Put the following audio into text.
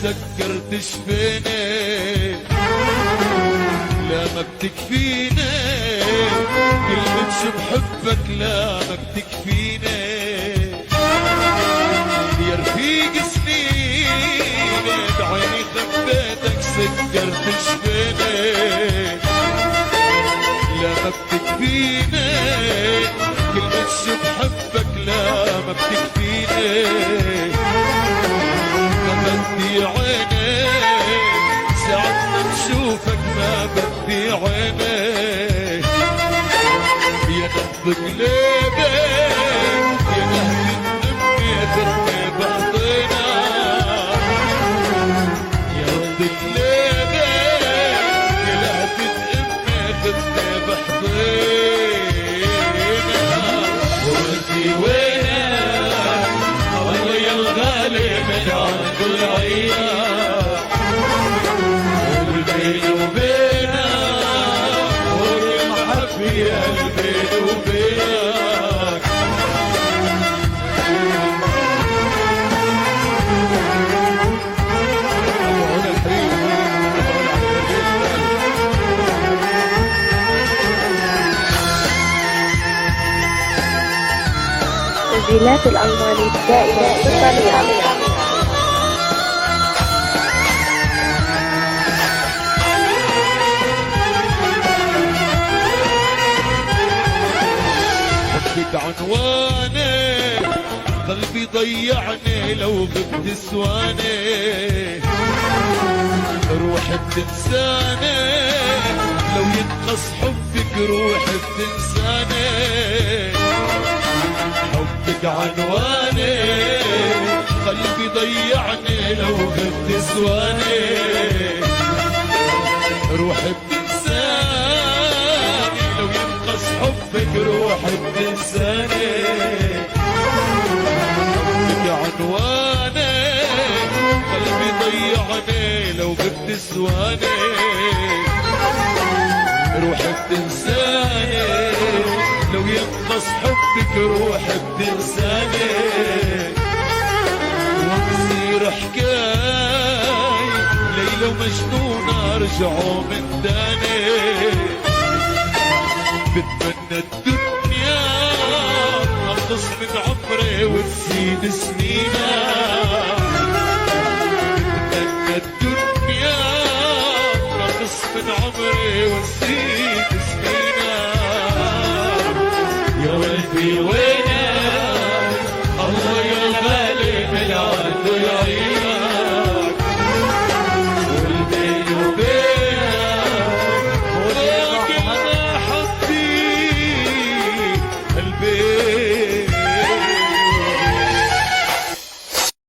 سكرت شفيني لا ما بتكفيني كلمة شو بحبك لا ما بتكفيني يا رفيق سنيني بعيني خبيتك سكرت شفيني لا ما بتكفيني كلمة شو بحبك لا ما بتكفيني ما بدي عيني ساعة ما بشوفك ما بدي عيني يا نبض قلبي يا نهدي دمي خدني بحضينا يا نبض قلبي يا لهفة امي خدني بحضينا وانتي وينك والله يا الغالي من عند العيال والبين وبينك نور المحبة يا البين وبينك تسجيلات الألماني دائما بالطريقة. حبك عنواني قلبي ضيعني لو غبت سواني روحي بتنساني لو ينقص حبك روحي بتنساني حبك عنواني قلبي ضيعني لو غبت سواني روحي بتنساني لو ينقص حبك روحي بتنساني حبك عنواني قلبي ضيعني لو غبت سواني روحي بتنساني لو ينقص حبك روحي بتنساني وبصير حكاي ليلى ومجنونة رجعوا من تاني بتمنى الدنيا تنقص من عمري وتزيد سنينا بتمنى الدنيا تنقص من عمري وتزيد سنينا يا ولدي